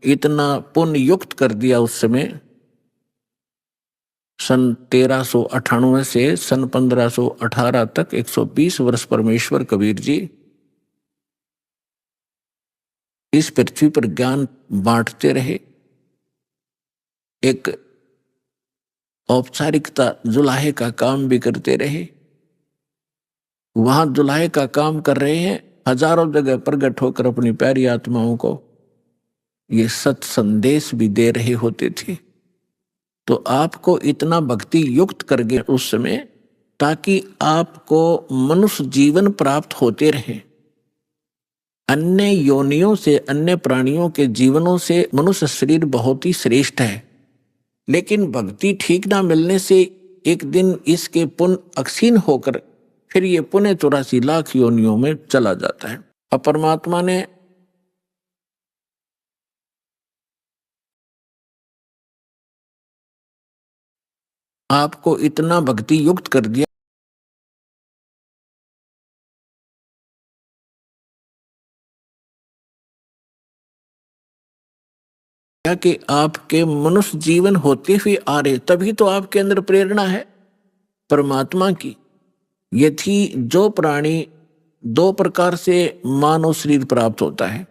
इतना पुण्य युक्त कर दिया उस समय, सन 1398 से सन 1518 तक 120 वर्ष परमेश्वर कबीर जी इस पृथ्वी पर ज्ञान बांटते रहे। एक औपचारिकता जुलाहे का काम भी करते रहे। वहां जुलाहे का काम कर रहे हैं, हजारों जगह प्रकट होकर अपनी प्यारी आत्माओं को ये सत संदेश भी दे रहे होते थे। तो आपको इतना भक्ति युक्त कर गए उस समय, ताकि आपको मनुष्य जीवन प्राप्त होते रहे। अन्य योनियों से, अन्य प्राणियों के जीवनों से मनुष्य शरीर बहुत ही श्रेष्ठ है, लेकिन भक्ति ठीक ना मिलने से एक दिन इसके पुण्य अक्षीण होकर फिर ये पुण्य 84 लाख योनियों में चला जाता है। अब परमात्मा ने आपको इतना भक्ति युक्त कर दिया कि आपके मनुष्य जीवन होते हुए आ रहे, तभी तो आपके अंदर प्रेरणा है परमात्मा की। यदि जो प्राणी दो प्रकार से मानव शरीर प्राप्त होता है,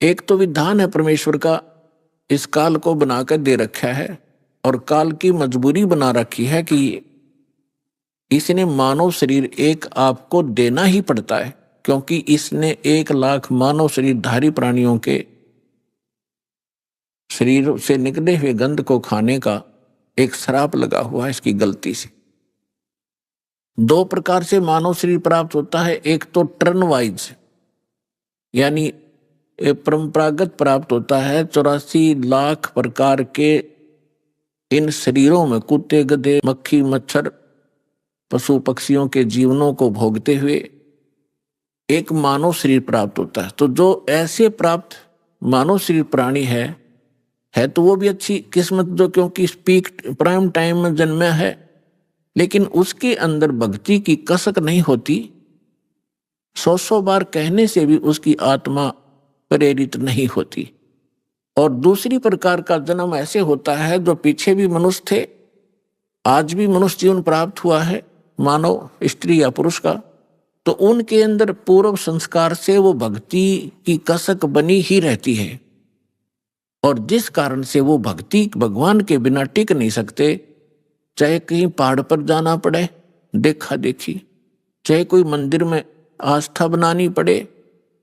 एक तो विधान है परमेश्वर का, इस काल को बनाकर दे रखा है और काल की मजबूरी बना रखी है कि इसने मानव शरीर एक आपको देना ही पड़ता है, क्योंकि इसने 1 लाख मानव शरीरधारी प्राणियों के शरीर से निकले हुए गंध को खाने का एक श्राप लगा हुआ है इसकी गलती से। 2 प्रकार से मानव शरीर प्राप्त होता है, एक तो टर्न वाइज यानी परंपरागत प्राप्त होता है। 84 लाख प्रकार के इन शरीरों में कुत्ते, गधे, मक्खी, मच्छर, पशु पक्षियों के जीवनों को भोगते हुए एक मानव शरीर प्राप्त होता है। तो जो ऐसे प्राप्त मानव शरीर प्राणी है तो वो भी अच्छी किस्मत, जो क्योंकि पीक प्राइम टाइम में जन्मा है, लेकिन उसके अंदर भक्ति की कसक नहीं होती। 100 बार कहने से भी उसकी आत्मा प्रेरित नहीं होती। और दूसरी प्रकार का जन्म ऐसे होता है, जो पीछे भी मनुष्य थे, आज भी मनुष्य जीवन प्राप्त हुआ है, मानव स्त्री या पुरुष का, तो उनके अंदर पूर्व संस्कार से वो भक्ति की कसक बनी ही रहती है। और जिस कारण से वो भक्ति भगवान के बिना टिक नहीं सकते, चाहे कहीं पहाड़ पर जाना पड़े देखा देखी, चाहे कोई मंदिर में आस्था बनानी पड़े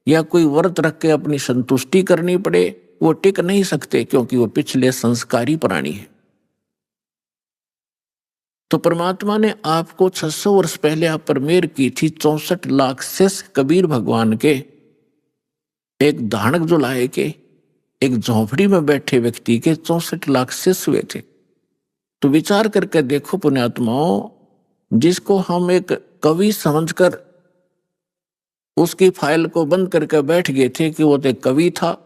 या कोई व्रत रख के अपनी संतुष्टि करनी पड़े, वो टिक नहीं सकते, क्योंकि वो पिछले संस्कारी प्राणी है। तो परमात्मा ने आपको 600 वर्ष पहले आप पर मेहर की थी। 64 लाख शिष्य कबीर भगवान के, एक धानक जुलाहे के, एक झोंपड़ी में बैठे व्यक्ति के 64 लाख शिष्य हुए थे। तो विचार करके देखो पुण्यात्माओं, जिसको हम एक कवि समझकर उसकी फाइल को बंद करके बैठ गए थे कि वो तो एक कवि था,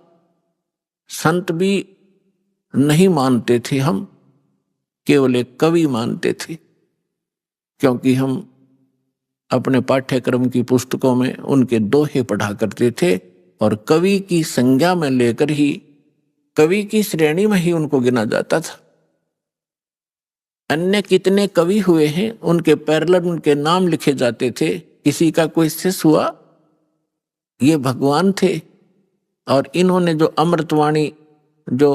संत भी नहीं मानते थे, हम केवल एक कवि मानते थे, क्योंकि हम अपने पाठ्यक्रम की पुस्तकों में उनके दोहे पढ़ा करते थे और कवि की संज्ञा में लेकर ही, कवि की श्रेणी में ही उनको गिना जाता था। अन्य कितने कवि हुए हैं, उनके पैरेलल उनके नाम लिखे जाते थे। किसी का कोई शिष्य हुआ, ये भगवान थे। और इन्होंने जो अमृतवाणी, जो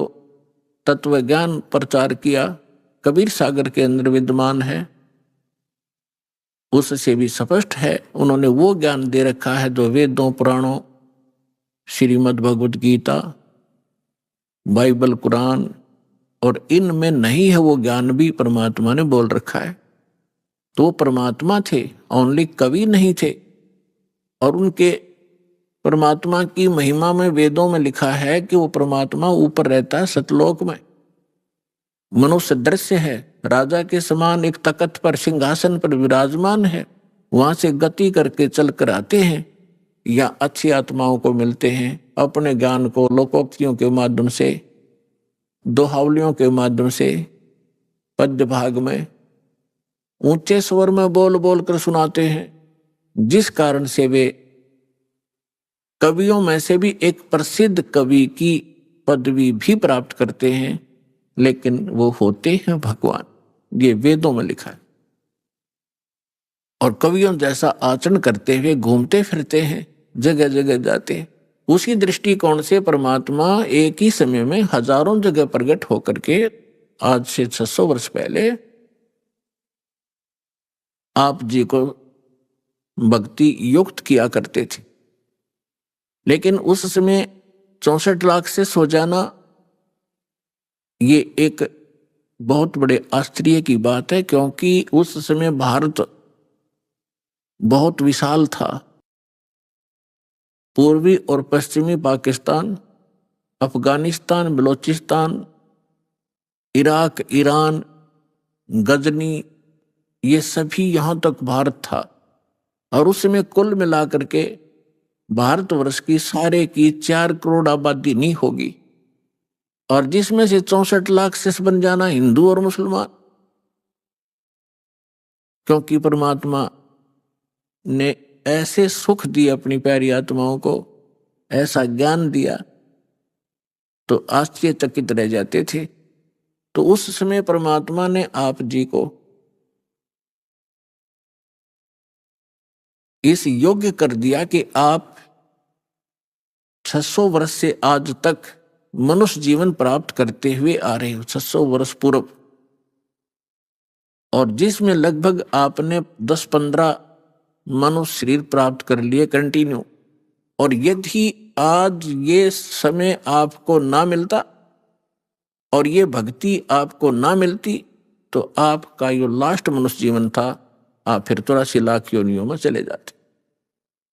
तत्व ज्ञान प्रचार किया, कबीर सागर के अंदर विद्यमान है, उससे भी स्पष्ट है। उन्होंने वो ज्ञान दे रखा है जो वेदों, पुराणों, श्रीमद् भगवद गीता, बाइबल, कुरान और इनमें नहीं है। वो ज्ञान भी परमात्मा ने बोल रखा है। तो वो परमात्मा थे, ओनली कवि नहीं थे। और उनके परमात्मा की महिमा में वेदों में लिखा है कि वो परमात्मा ऊपर रहता है सतलोक में, मनुष्य दृश्य है, राजा के समान एक तख्त पर, सिंहासन पर विराजमान है, वहां से गति करके चल कर आते हैं या अच्छी आत्माओं को मिलते हैं, अपने ज्ञान को लोकोक्तियों के माध्यम से, दोहावलियों के माध्यम से, पद्य भाग में ऊंचे स्वर में बोल बोल कर सुनाते हैं, जिस कारण से वे कवियों में से भी एक प्रसिद्ध कवि की पदवी भी प्राप्त करते हैं, लेकिन वो होते हैं भगवान। ये वेदों में लिखा है। और कवियों जैसा आचरण करते हुए घूमते फिरते हैं, जगह जगह जाते हैं। उसी दृष्टिकोण से परमात्मा एक ही समय में हजारों जगह प्रकट होकर के आज से 600 वर्ष पहले आप जी को भक्ति युक्त किया करते थे। लेकिन उस समय 64 लाख से सो जाना ये एक बहुत बड़े आश्चर्य की बात है, क्योंकि उस समय भारत बहुत विशाल था। पूर्वी और पश्चिमी पाकिस्तान, अफगानिस्तान, बलूचिस्तान, इराक, ईरान, गजनी, ये सभी यहाँ तक भारत था। और उस समय कुल मिलाकर के भारतवर्ष की सारे की 4 करोड़ आबादी नहीं होगी, और जिसमें से 64 लाख से बन जाना हिंदू और मुसलमान। क्योंकि परमात्मा ने ऐसे सुख दिए अपनी प्यारी आत्माओं को, ऐसा ज्ञान दिया, तो आश्चर्यचकित रह जाते थे। तो उस समय परमात्मा ने आप जी को इस योग्य कर दिया कि आप 600 वर्ष से आज तक मनुष्य जीवन प्राप्त करते हुए आ रहे हो, 600 वर्ष पूर्व, और जिसमें लगभग आपने 10-15 मनुष्य शरीर प्राप्त कर लिए कंटिन्यू। और यदि आज ये समय आपको ना मिलता और ये भक्ति आपको ना मिलती, तो आपका जो लास्ट मनुष्य जीवन था, आप फिर 83 लाख योनियों में चले जाते।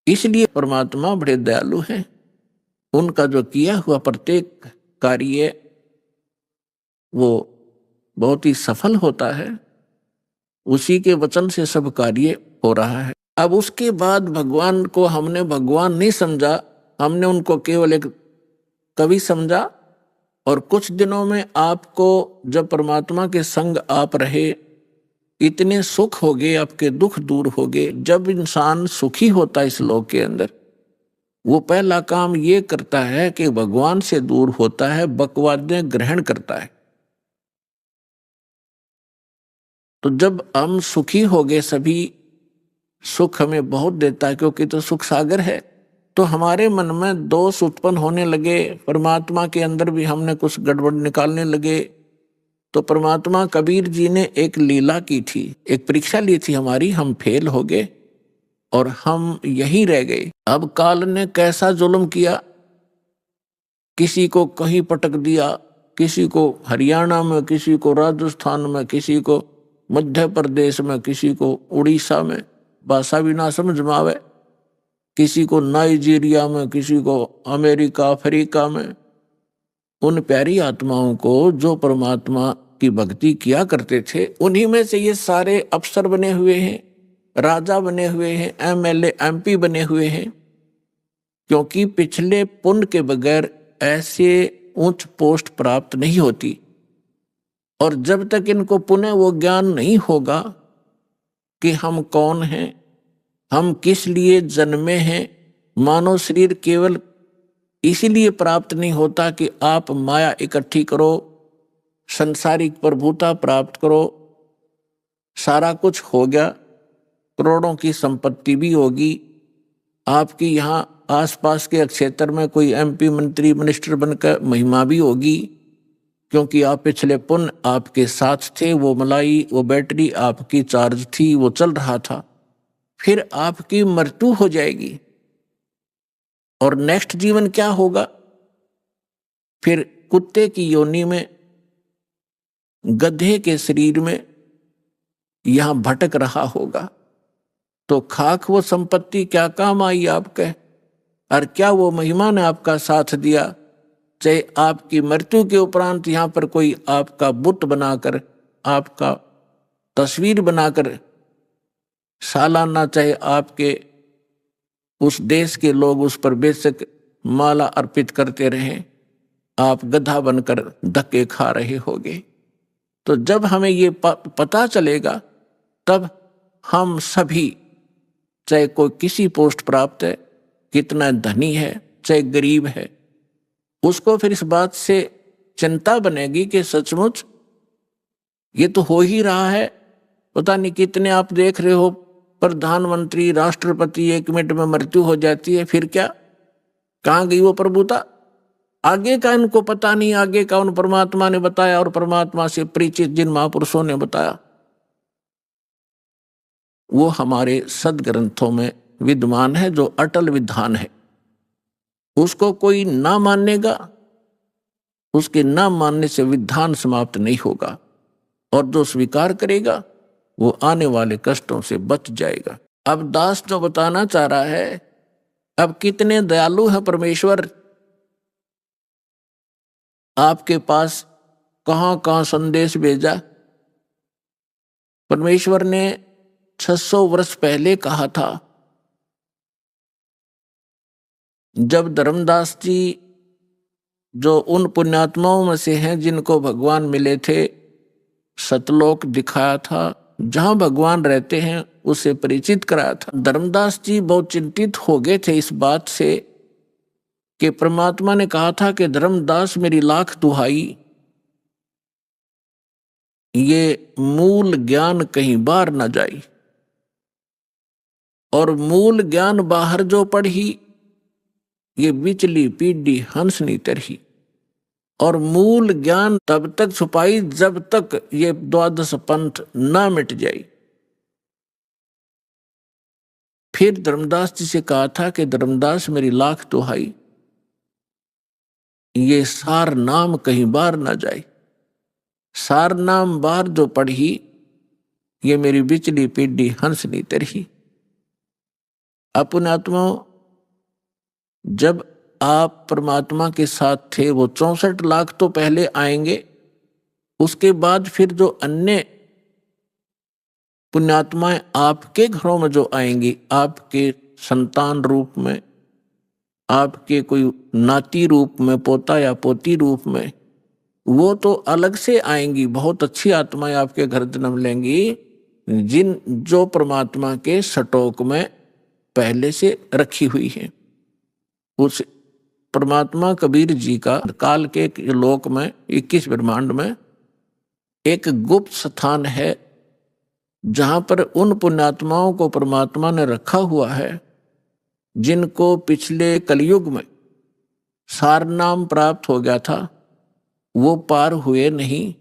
इसलिए परमात्मा बड़े दयालु हैं। उनका जो किया हुआ प्रत्येक कार्य वो बहुत ही सफल होता है। उसी के वचन से सब कार्य हो रहा है। अब उसके बाद भगवान को हमने भगवान नहीं समझा, हमने उनको केवल एक कवि समझा। और कुछ दिनों में आपको जब परमात्मा के संग आप रहे, इतने सुख हो गए, आपके दुख दूर हो गए। जब इंसान सुखी होता है इस लोक के अंदर, वो पहला काम ये करता है कि भगवान से दूर होता है, बकवादें ग्रहण करता है। तो जब हम सुखी हो गए, सभी सुख हमें बहुत देता है क्योंकि तो सुख सागर है, तो हमारे मन में दोष उत्पन्न होने लगे। परमात्मा के अंदर भी हमने कुछ गड़बड़ निकालने लगे। तो परमात्मा कबीर जी ने एक लीला की थी, एक परीक्षा ली थी हमारी। हम फेल हो गए और हम यहीं रह गए। अब काल ने कैसा जुल्म किया, किसी को कहीं पटक दिया, किसी को हरियाणा में, किसी को राजस्थान में, किसी को मध्य प्रदेश में, किसी को उड़ीसा में, भाषा भी ना समझ में आवे, किसी को नाइजीरिया में, किसी को अमेरिका, अफ्रीका में। उन प्यारी आत्माओं को जो परमात्मा की भक्ति किया करते थे, उन्हीं में से ये सारे अफसर बने हुए हैं, राजा बने हुए हैं, MLA MP बने हुए हैं। क्योंकि पिछले पुण्य के बगैर ऐसे उच्च पोस्ट प्राप्त नहीं होती। और जब तक इनको पुनः वो ज्ञान नहीं होगा कि हम कौन हैं, हम किस लिए जन्मे हैं। मानव शरीर केवल इसीलिए प्राप्त नहीं होता कि आप माया इकट्ठी करो, संसारिक प्रभुता प्राप्त करो, सारा कुछ हो गया, करोड़ों की संपत्ति भी होगी, आपकी यहाँ आसपास के क्षेत्र में कोई MP मंत्री मिनिस्टर बनकर महिमा भी होगी, क्योंकि आप पिछले पुण्य आपके साथ थे। वो मलाई, वो बैटरी आपकी चार्ज थी, वो चल रहा था। फिर आपकी मृत्यु हो जाएगी और नेक्स्ट जीवन क्या होगा? फिर कुत्ते की योनि में, गधे के शरीर में यहां भटक रहा होगा। तो खाक वो संपत्ति क्या काम आई आपके? और क्या वो महिमा ने आपका साथ दिया? चाहे आपकी मृत्यु के उपरांत यहां पर कोई आपका बुत बनाकर, आपका तस्वीर बनाकर सालाना, चाहे आपके उस देश के लोग उस पर बेशक माला अर्पित करते रहे, आप गधा बनकर धक्के खा रहे होगे। तो जब हमें ये पता चलेगा, तब हम सभी, चाहे कोई किसी पोस्ट प्राप्त है, कितना धनी है चाहे गरीब है, उसको फिर इस बात से चिंता बनेगी कि सचमुच ये तो हो ही रहा है। पता नहीं कितने आप देख रहे हो प्रधानमंत्री, राष्ट्रपति, 1 मिनट में मृत्यु हो जाती है, फिर क्या, कहाँ गई वो प्रभुता? आगे का इनको पता नहीं, आगे का उन परमात्मा ने बताया और परमात्मा से परिचित जिन महापुरुषों ने बताया वो हमारे सदग्रंथों में विद्यमान है, जो अटल विधान है। उसको कोई ना मानेगा, उसके ना मानने से विधान समाप्त नहीं होगा, और जो स्वीकार करेगा वो आने वाले कष्टों से बच जाएगा। अब दास जो बताना चाह रहा है, अब कितने दयालु है परमेश्वर, आपके पास कहां कहां संदेश भेजा। परमेश्वर ने 600 वर्ष पहले कहा था, जब धर्मदास जी जो उन पुण्यात्माओं में से हैं जिनको भगवान मिले थे, सतलोक दिखाया था, जहां भगवान रहते हैं उसे परिचित कराया था। धर्मदास जी बहुत चिंतित हो गए थे इस बात से कि परमात्मा ने कहा था कि धर्मदास मेरी लाख दुहाई, ये मूल ज्ञान कहीं बाहर न जाई, और मूल ज्ञान बाहर जो पढ़ी, ये बिचली पीढ़ी हंसनी तरही, और मूल ज्ञान तब तक छुपाई जब तक ये द्वादश पंथ ना मिट जाए। फिर धर्मदास जी से कहा था कि धर्मदास मेरी लाख दुहाई, ये सार नाम कहीं बाहर ना जाए, सार नाम बाहर जो पढ़ी, ये मेरी बिचली पीढ़ी हंसनी तरही। अपने आत्मा, जब आप परमात्मा के साथ थे, वो 64 लाख तो पहले आएंगे, उसके बाद फिर जो अन्य पुण्यात्माएं आपके घरों में जो आएंगी, आपके संतान रूप में, आपके कोई नाती रूप में, पोता या पोती रूप में, वो तो अलग से आएंगी। बहुत अच्छी आत्माएं आपके घर जन्म लेंगी, जिन जो परमात्मा के सटोक में पहले से रखी हुई है। उस परमात्मा कबीर जी का काल के लोक में 21 ब्रह्मांड में एक गुप्त स्थान है, जहां पर उन पुण्यात्माओं को परमात्मा ने रखा हुआ है जिनको पिछले कलयुग में सार नाम प्राप्त हो गया था, वो पार हुए नहीं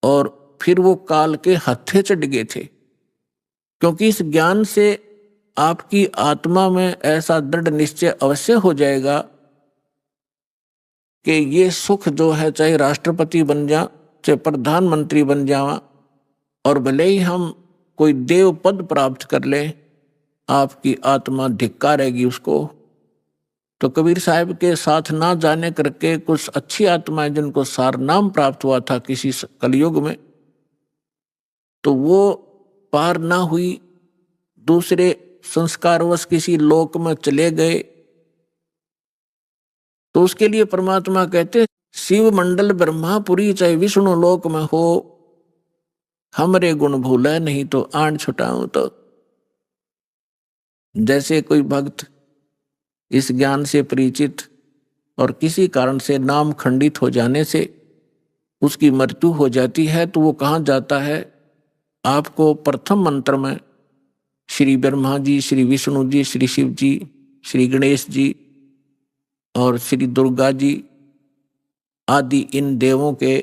और फिर वो काल के हत्थे चढ़ गए थे। क्योंकि इस ज्ञान से आपकी आत्मा में ऐसा दृढ़ निश्चय अवश्य हो जाएगा कि ये सुख जो है, चाहे राष्ट्रपति बन जा, चाहे प्रधानमंत्री बन जावा, और भले ही हम कोई देव पद प्राप्त कर लें, आपकी आत्मा धिक्कारेगी उसको। तो कबीर साहब के साथ ना जाने करके कुछ अच्छी आत्माएं जिनको सार नाम प्राप्त हुआ था किसी कलयुग में, तो वो पार ना हुई, दूसरे संस्कारवश किसी लोक में चले गए। तो उसके लिए परमात्मा कहते, शिव मंडल ब्रह्मापुरी चाहे विष्णु लोक में हो, हमरे गुण भूले नहीं तो आन छुटाऊं। तो जैसे कोई भक्त इस ज्ञान से परिचित और किसी कारण से नाम खंडित हो जाने से उसकी मृत्यु हो जाती है, तो वो कहाँ जाता है? आपको प्रथम मंत्र में श्री ब्रह्मा जी, श्री विष्णु जी, श्री शिव जी, श्री गणेश जी और श्री दुर्गा जी आदि इन देवों के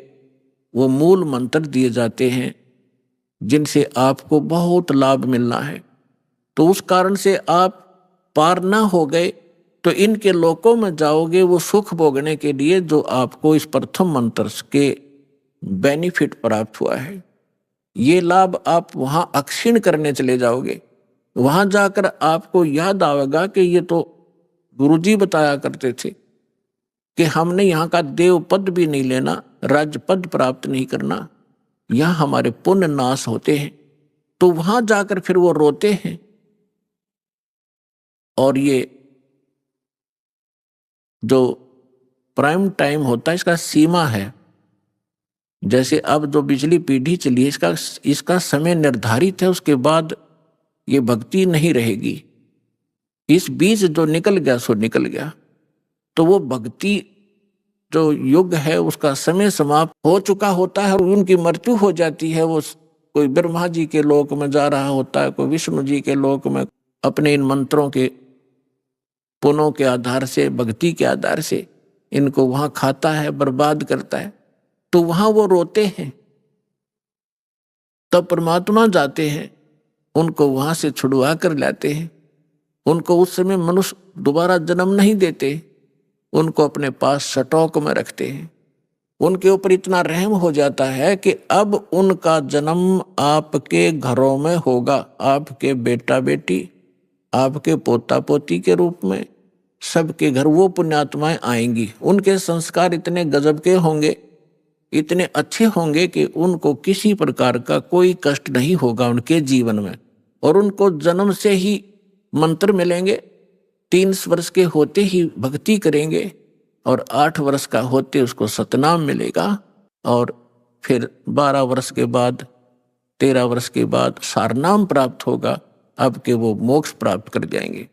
वो मूल मंत्र दिए जाते हैं, जिनसे आपको बहुत लाभ मिलना है। तो उस कारण से आप पार ना हो गए तो इनके लोकों में जाओगे, वो सुख भोगने के लिए जो आपको इस प्रथम मंत्र के बेनिफिट प्राप्त हुआ है, ये लाभ आप वहां अक्षीण करने चले जाओगे। वहां जाकर आपको याद आएगा कि ये तो गुरुजी बताया करते थे कि हमने यहाँ का देव पद भी नहीं लेना, राज्य पद प्राप्त नहीं करना, यहाँ हमारे पुण्य नाश होते हैं। तो वहां जाकर फिर वो रोते हैं। और ये जो प्राइम टाइम होता है, इसका सीमा है। जैसे अब जो बिजली पीढ़ी चली है, इसका समय निर्धारित है, उसके बाद ये भक्ति नहीं रहेगी। इस बीज जो निकल गया सो निकल गया। तो वो भक्ति जो युग है उसका समय समाप्त हो चुका होता है और उनकी मृत्यु हो जाती है। वो कोई ब्रह्मा जी के लोक में जा रहा होता है, कोई विष्णु जी के लोक में, अपने इन मंत्रों के पुनों के आधार से, भक्ति के आधार से इनको वहां खाता है, बर्बाद करता है। तो वहां वो रोते हैं। तब परमात्मा जाते हैं, उनको वहां से छुड़वा कर लाते हैं। उनको उस समय मनुष्य दोबारा जन्म नहीं देते, उनको अपने पास सटोक में रखते हैं। उनके ऊपर इतना रहम हो जाता है कि अब उनका जन्म आपके घरों में होगा, आपके बेटा बेटी, आपके पोता पोती के रूप में सबके घर वो पुण्यात्माएं आएंगी। उनके संस्कार इतने गजब के होंगे, इतने अच्छे होंगे कि उनको किसी प्रकार का कोई कष्ट नहीं होगा उनके जीवन में। और उनको जन्म से ही मंत्र मिलेंगे, 3 वर्ष के होते ही भक्ति करेंगे और 8 वर्ष का होते उसको सतनाम मिलेगा। और फिर 12 वर्ष के बाद, 13 वर्ष के बाद सारनाम प्राप्त होगा। अब के वो मोक्ष प्राप्त कर जाएंगे।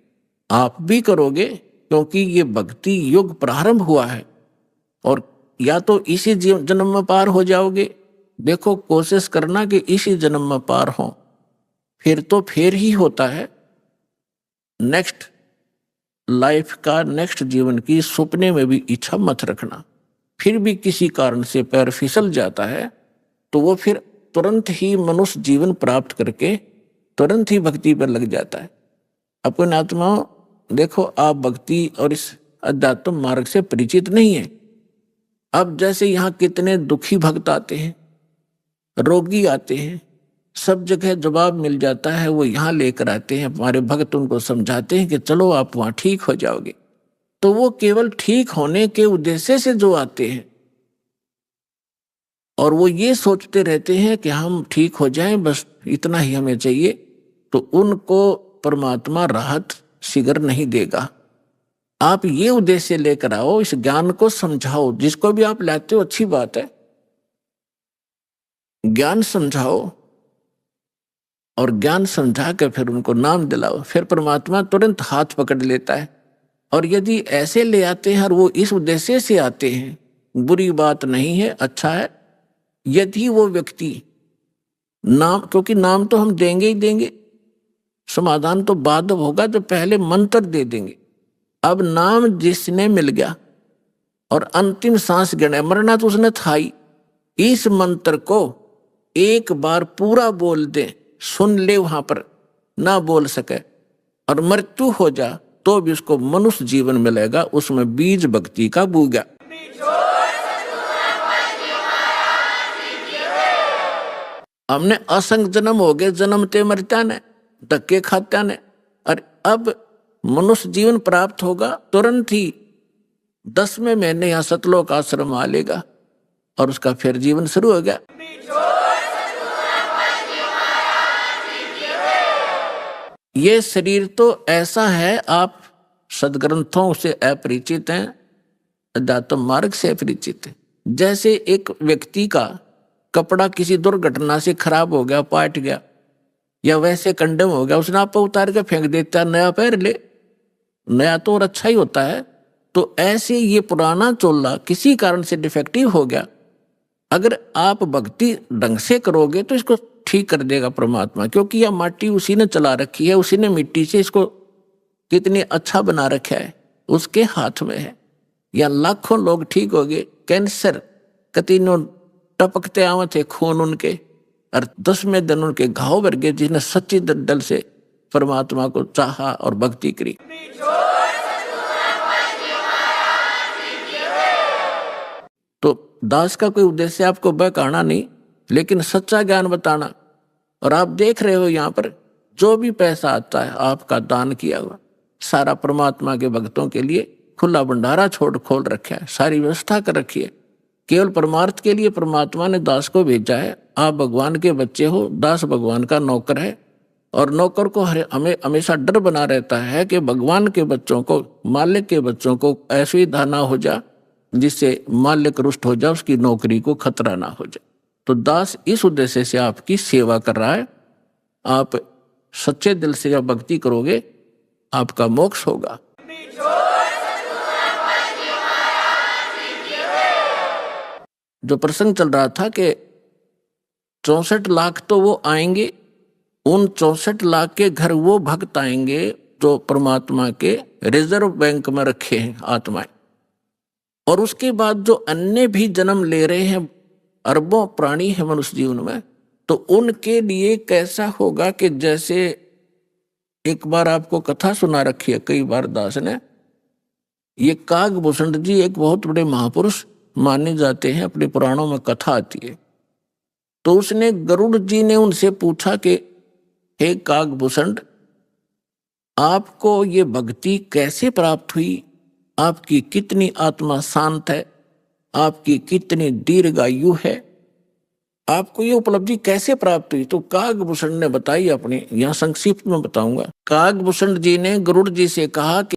आप भी करोगे, क्योंकि ये भक्ति युग प्रारंभ हुआ है। और या तो इसी जन्म में पार हो जाओगे, देखो कोशिश करना कि इसी जन्म में पार हो, फिर तो फिर ही होता है। नेक्स्ट लाइफ का, नेक्स्ट जीवन की सपने में भी इच्छा मत रखना। फिर भी किसी कारण से पैर फिसल जाता है तो वो फिर तुरंत ही मनुष्य जीवन प्राप्त करके तुरंत ही भक्ति पर लग जाता है। अपने आत्माओं, देखो आप भक्ति और इस अध्यात्म मार्ग से परिचित नहीं है। अब जैसे यहाँ कितने दुखी भक्त आते हैं, रोगी आते हैं, सब जगह जवाब मिल जाता है, वो यहाँ लेकर आते हैं। हमारे भक्त उनको समझाते हैं कि चलो आप वहाँ ठीक हो जाओगे। तो वो केवल ठीक होने के उद्देश्य से जो आते हैं और वो ये सोचते रहते हैं कि हम ठीक हो जाएं, बस इतना ही हमें चाहिए, तो उनको परमात्मा राहत शीघ्र नहीं देगा। आप ये उद्देश्य लेकर आओ, इस ज्ञान को समझाओ। जिसको भी आप लाते हो अच्छी बात है, ज्ञान समझाओ और ज्ञान समझा कर फिर उनको नाम दिलाओ। फिर परमात्मा तुरंत हाथ पकड़ लेता है। और यदि ऐसे ले आते हैं और वो इस उद्देश्य से आते हैं, बुरी बात नहीं है, अच्छा है। यदि वो व्यक्ति नाम, क्योंकि नाम तो हम देंगे ही देंगे, समाधान तो बाद होगा, तो पहले मंत्र दे देंगे। अब नाम जिसने मिल गया और अंतिम सांस गिने, मरना तो उसने था ही, इस मंत्र को एक बार पूरा बोल दे, सुन ले, वहां पर ना बोल सके और मृत्यु हो जा तो भी उसको मनुष्य जीवन मिलेगा। उसमें बीज भक्ति का बूगा। हमने असंग जन्म हो गए, जन्मते मरता ने, धक्के खात्या ने, और अब मनुष्य जीवन प्राप्त होगा तुरंत ही 10वें महीने यहाँ सतलोक आश्रम आ लेगा और उसका फिर जीवन शुरू हो गया। ये शरीर तो ऐसा है, आप सदग्रंथों से अपरिचित हैं, अध्यात्म मार्ग से अपरिचित हैं। जैसे एक व्यक्ति का कपड़ा किसी दुर्घटना से खराब हो गया, पाट गया या वैसे कंडम हो गया, उसने आप उतार के फेंक देता है, नया पहन ले, नया तो और अच्छा ही होता है। तो ऐसे ये पुराना चोला किसी कारण से डिफेक्टिव हो गया, अगर आप भक्ति ढंग से करोगे तो इसको ठीक कर देगा परमात्मा। क्योंकि यह माटी उसी ने चला रखी है, उसी ने मिट्टी से इसको कितनी अच्छा बना रखा है, उसके हाथ में है। या लाखों लोग ठीक हो गए, कैंसर कतीनों टपकते आवे थे खून उनके, और 10वें दिन उनके घाव भर गए, जिसने सच्ची दल से परमात्मा को चाहा और भक्ति करी। तो दास का कोई उद्देश्य आपको बहकाना नहीं, लेकिन सच्चा ज्ञान बताना। और आप देख रहे हो यहाँ पर जो भी पैसा आता है आपका दान किया हुआ, सारा परमात्मा के भक्तों के लिए खुला भंडारा खोल रखा है, सारी व्यवस्था कर रखी है। केवल परमार्थ के लिए परमात्मा ने दास को भेजा है। आप भगवान के बच्चे हो, दास भगवान का नौकर है, और नौकर को हमें हमेशा डर बना रहता है कि भगवान के बच्चों को, मालिक के बच्चों को ऐसी धारणा हो जा जिससे मालिक रुष्ट हो जाए, उसकी नौकरी को खतरा ना हो जाए। तो दास इस उद्देश्य से आपकी सेवा कर रहा है। आप सच्चे दिल से जब भक्ति करोगे आपका मोक्ष होगा। जो प्रसंग चल रहा था कि 64 लाख तो वो आएंगे, उन 64 लाख के घर वो भक्त आएंगे जो परमात्मा के रिजर्व बैंक में रखे हैं आत्माएं। और उसके बाद जो अन्य भी जन्म ले रहे हैं, अरबों प्राणी है मनुष्य जीवन में, तो उनके लिए कैसा होगा कि जैसे एक बार आपको कथा सुना रखी है कई बार दास ने, ये कागभूषण जी एक बहुत बड़े महापुरुष माने जाते हैं, अपने पुराणों में कथा आती है। तो उसने गरुड़ जी ने उनसे पूछा कि हे कागभूषण, आपको ये भक्ति कैसे प्राप्त हुई, आपकी कितनी आत्मा शांत है, आपकी कितनी दीर्घायु है, आपको ये उपलब्धि कैसे प्राप्त हुई? तो कागभूषण ने बताई अपनी, यहां संक्षिप्त में बताऊंगा। कागभूषण जी ने गरुड़ जी से कहा कि